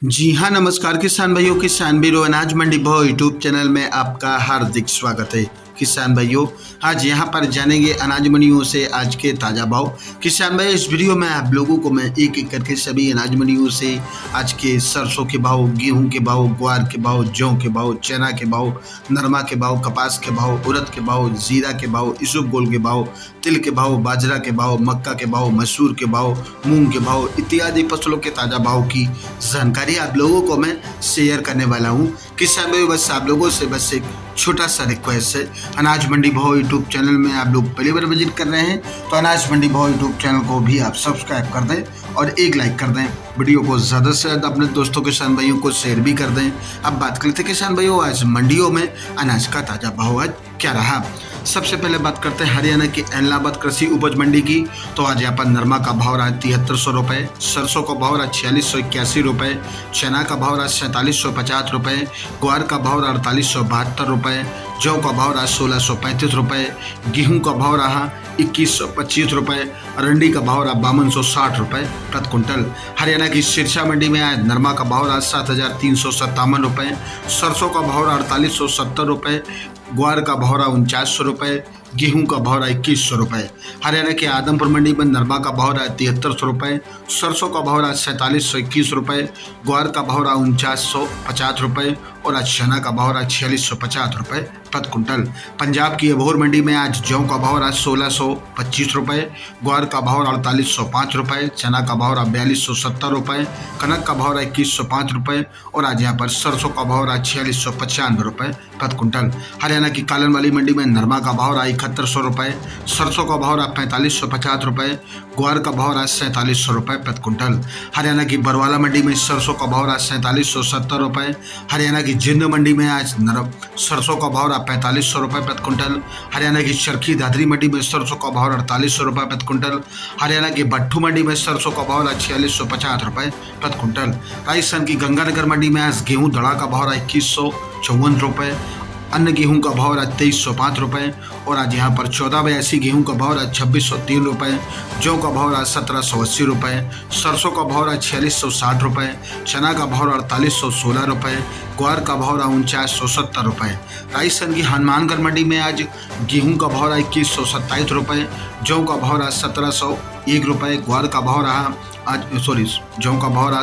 जी हाँ, नमस्कार किसान भाइयों। किसान बीरो अनाज मंडी भाव यूट्यूब चैनल में आपका हार्दिक स्वागत है। किसान भाइयों, आज यहाँ पर जानेंगे अनाज मंडियों से आज के ताज़ा भाव। किसान भाई, इस वीडियो में आप लोगों को मैं एक एक करके सभी अनाज मंडियों से आज के सरसों के भाव, गेहूं के भाव, ग्वार के भाव, जौ के भाव, चना के भाव, नरमा के भाव, कपास के भाव, उड़द के भाव, जीरा के भाव, इसबगोल के भाव, तिल के भाव, बाजरा के भाव, मक्का के भाव, मसूर के भाव, मूंग के भाव इत्यादि फसलों के ताज़ा भाव की जानकारी आप लोगों को मैं शेयर करने वाला हूँ। किसान भाई, बस आप लोगों से बस एक छोटा सा रिक्वेस्ट है, अनाज मंडी भाव यूट्यूब चैनल में आप लोग पहली बार विजिट कर रहे हैं तो अनाज मंडी भाव यूट्यूब चैनल को भी आप सब्सक्राइब कर दें और एक लाइक कर दें। वीडियो को ज़्यादा से ज़्यादा अपने दोस्तों किसान भाइयों को शेयर भी कर दें। अब बात करते हैं किसान भाइयों, आज मंडियों में अनाज का ताज़ा भाव आज क्या रहा। सबसे पहले बात करते हैं हरियाणा की एलनाबाद कृषि उपज मंडी की। तो आज यहाँ पर नरमा का भाव रहा 7300 रुपये, सरसों का भाव रहा 4681 रुपये, चना का भाव रहा 4750 रुपये, ग्वार का भाव रहा 4872 रुपये, जौ का भाव रहा 1635 रुपये, गेहूं का भाव रहा 2125 रुपये, अरंडी का भाव रहा 5260 रुपये प्रति कुंटल। हरियाणा की सिरसा मंडी में आज नरमा का भाव रहा 7357 रुपये, सरसों का भाव रहा 4870 रुपये, ग्वार का भाव रहा 4900 रुपये, गेहूं का भाव रहा 2100 रुपये। हरियाणा के आदमपुर मंडी में नरमा का भाव रहा 7300 रुपये, सरसों का भाव रहा 4721 रुपये, ग्वार का भाव रहा 4950 रुपये और आज चना का भाव रहा 4650 रुपये प्रति कुंटल। पंजाब की अबोहर मंडी में आज जौ का भाव रहा 1625 रुपये, ग्वार का भाव रहा 4805 रुपये, चना का भाव रहा 4270 रुपये, कनक का भाव रहा 2105 रुपये और आज यहाँ पर सरसों का भाव रहा 4695 रुपये प्रति कुंटल। हरियाणा की कालन वाली मंडी में नरमा का भाव रहा 7100 रुपये, सरसों का भाव रहा 4550 रुपये, ग्वार का भाव रहा 4700 रुपये प्रति कुंटल। हरियाणा की बरवाला मंडी में सरसों का भाव रहा 4770 रुपये। हरियाणा की जिंद मंडी में आज सरसों का भाव रहा 4500 रुपये प्रति कुंटल। हरियाणा की चरखी दादरी मंडी में सरसों का भाव रहा 4800 रुपये प्रति कुंटल। हरियाणा की भट्टू मंडी में सरसों का भाव रहा 4650 रुपये प्रति कुंटल। राजस्थान की गंगानगर मंडी में आज गेहूं दड़ा का भाव रहा 2154 रुपये, अन्य गेहूं का भाव रहा 2305 रुपये और आज यहाँ पर 1482 गेहूं का भाव रहा 2603 रुपये, जौ का भाव रहा 1780 रुपये, सरसों का भाव रहा 4660 रुपये, चना का भाव रहा 4816 रुपये, ग्वार का भाव रहा 4970 रुपये। राजस्थान की हनुमानगढ़ मंडी में आज गेहूं का भाव रहा 2127 रुपये, जौ का भाव रहा 1701 रुपये, ग्वार का भाव रहा जौ का भाव रहा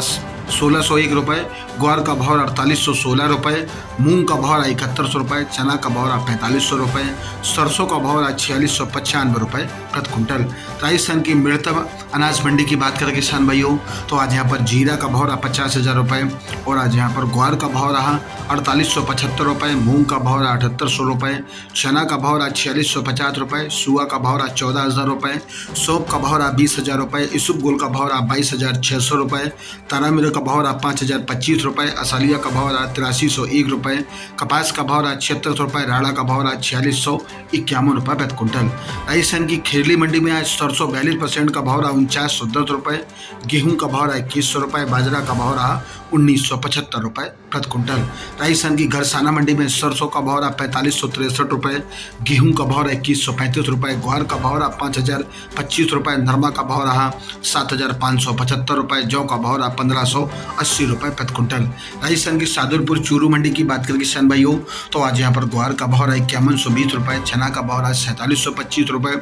1601 रुपये, ग्वार का भाव 4816 रुपये, मूंग का भाव 7100 रुपये, चना का भाव 4500 रुपये, सरसों का भाव 4695 रुपये प्रति कुंटल। राजस्थान की मृतब अनाज मंडी की बात करें किसान भाइयों, तो आज यहाँ पर जीरा का भाव 50,000 रुपये और आज यहाँ पर ग्वार का भाव रहा 4875 रुपये, मूंग का भाव 7800 रुपये, चना का भाव 4650 रुपये, सुआ का भाव 14,000 रुपये, सौंफ का भाव 20,000 रुपये, इसबगोल का भाव 22,600 रुपये, तारामीरा का भाव 5,025 रुपये, असालिया का भाव 8301 रुपये, कपास का भाव 76 रुपये, राड़ा का भाव 4651 रुपये प्रति कुंटल। राजस्थान की खेरली मंडी में आज सरसों 42% का भाव 4910 रुपये, गेहूं का भाव 2100 रुपये, बाजरा का भाव 1975 रुपये प्रति कुंटल। राजस्थान की घरसाना मंडी में सरसों का भाव 4563 रुपये, गेहूं का भाव 2135 रुपये, ग्वार का भाव 5025 रुपये, नरमा का भाव 7575 रुपये, जौ का भाव 1580 रुपये प्रति कुंटल। राजस्थान की सादुलपुर चूरू मंडी की बात करें किसान भाइयों, तो आज यहाँ पर ग्वार का भाव 5120 रुपये, चना का भाव 4725 रुपये,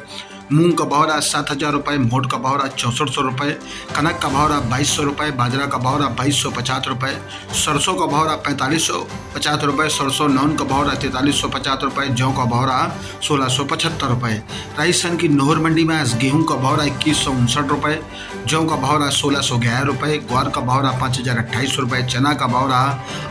मूंग का भाव 7,000 रुपये, मोट का भाव 6400 रुपये, कनक का भाव 2200 रुपये, बाजरा का भाव 2250 रुपये, सरसों का भाव 4550 रुपये, सरसों नौन का भाव 4350 रुपये, जौ का भाव 1675 रुपये। राजस्थान की नोहर मंडी में आज गेहूं का भाव 2159 रुपये, जौ का भाव 1611 रुपये, ग्वार का भाव 5028 रुपये, चना का भाव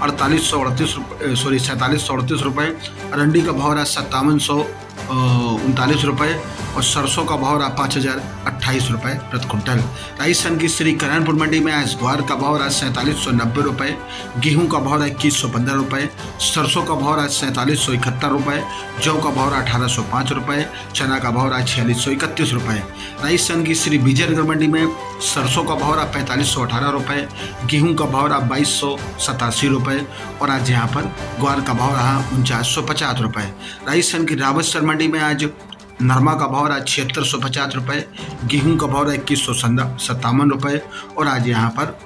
4738 रुपये, अरंडी का भाव 5739 रुपये और सरसों का भाव 5028 रुपये प्रति कुंटल। राजस्थान की श्री कल्याणपुर मंडी में आज ग्वार का भाव 4790 रुपये, गेहूं का भाव 2115 रुपये, सरसों का भाव 4771 रुपये, जौ का भाव 1805 रुपये, चना का भाव 4631 रुपये। राजस्थान की श्री विजयनगर मंडी में सरसों का भाव 4518 रुपये, गेहूं का भाव 2287 रुपये और आज यहाँ पर ग्वार का भाव 4950 रुपये। राजस्थान की रावतसर मंडी में आज नरमा का भाव रहा 7650 रुपये, गेहूं का भाव रहा 2157 रुपये और आज यहाँ पर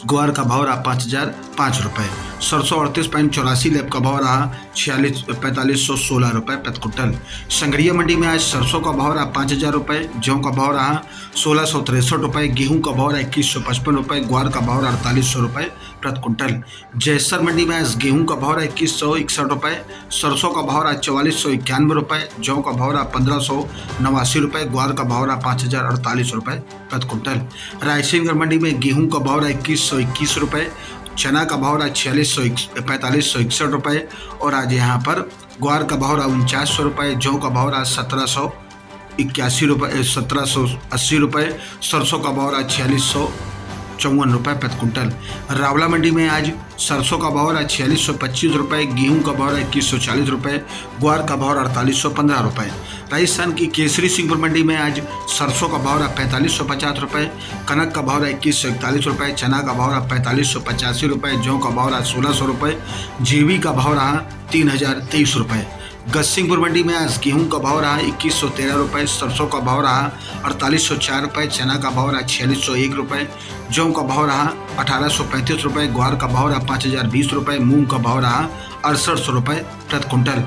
ग्वार का भाव रहा 5,005 रुपये। सरसों 38.84 लैब का भाव रहा 4516 रुपये प्रति क्विंटल। संगरिया मंडी में आज सरसों का भाव रहा 5,000 रुपये, गेहूँ का भाव रहा 1663 रुपये, गेहूँ का भाव रहा 2155 रुपये, ग्वार का भाव रहा 4800 रुपये प्रति क्विंटल। जयसर मंडी में आज गेहूँ का भाव रहा 2161 रुपये, सरसों का भाव रहा 4491 रुपये, जौ का भाव रहा 1589 रुपये, ग्वार का भाव रहा 5048 रुपये प्रति क्विंटल। रायसेनगढ़ मंडी में गेहूँ का भाव रहा 2121 रुपये, चना का भाव रहा 4561 रुपये और आज यहाँ पर ग्वार का भाव रहा 4900 रुपये, जौ का भाव रहा 1781 रुपये 1780 रुपये, सरसों का भाव रहा 4654 रुपये प्रति क्विंटल। रावला मंडी में आज सरसों का भाव रहा 4625 रुपये, गेहूँ का भाव रहा 2140 रुपये, ग्वार का भाव 4815 रुपये। राजस्थान की केसरी सिंहपुर मंडी में आज सरसों का भाव रहा 4550 रुपये, कनक का भाव रहा 2141 रुपये, चना का भाव रहा 4585 रुपये, जौ का भाव रहा 1600 रुपये, जीवी का भाव रहा 3023 रुपये। गतसिंहपुर मंडी में आज गेहूं का भाव रहा 2113 रुपये, सरसों का भाव रहा 4804 रुपये, चना का भाव रहा 4601 रुपये, जौ का भाव रहा 1835 रुपये, ग्वार का भाव रहा 5020 रुपये, मूंग का भाव रहा 6800 रुपये प्रति क्विंटल।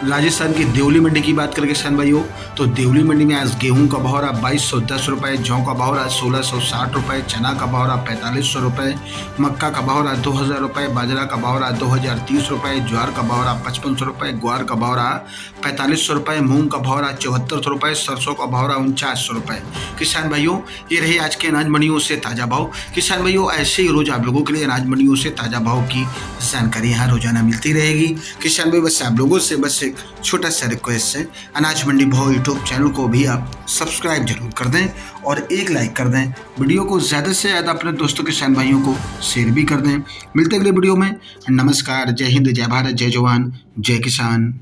राजस्थान की देवली मंडी की बात करें किसान भाइयों तो देवली मंडी में आज गेहूं का भाव रहा 2210 रुपये, जौ का भाव रहा 1660 रुपये, चना का भाव रहा 4500 रुपये, मक्का का भाव रहा 2000 रुपये, बाजरा का भाव रहा 2030 रुपये, ज्वार का भाव रहा 5500 रुपये, ग्वार का भाव रहा 4500 रुपये, मूंग का भाव रहा 7400 रुपये, सरसों का भाव रहा 4900 रुपये। किसान भाइयों ये रहे आज के अनाज मंडियों से ताज़ा भाव। किसान भाइयों ऐसे ही रोज आप लोगों के लिए अनाज मंडियों से ताज़ा भाव की जानकारी यहाँ रोजाना मिलती रहेगी। किसान भाई बस आप लोगों से बस एक छोटा सा रिक्वेस्ट है, अनाज मंडी भाव यूट्यूब चैनल को भी आप सब्सक्राइब जरूर कर दें और एक लाइक कर दें। वीडियो को ज़्यादा से ज़्यादा अपने दोस्तों किसान भाइयों को शेयर भी कर दें। मिलते अगले वीडियो में। नमस्कार, जय हिंद, जय भारत, जय जवान, जय किसान।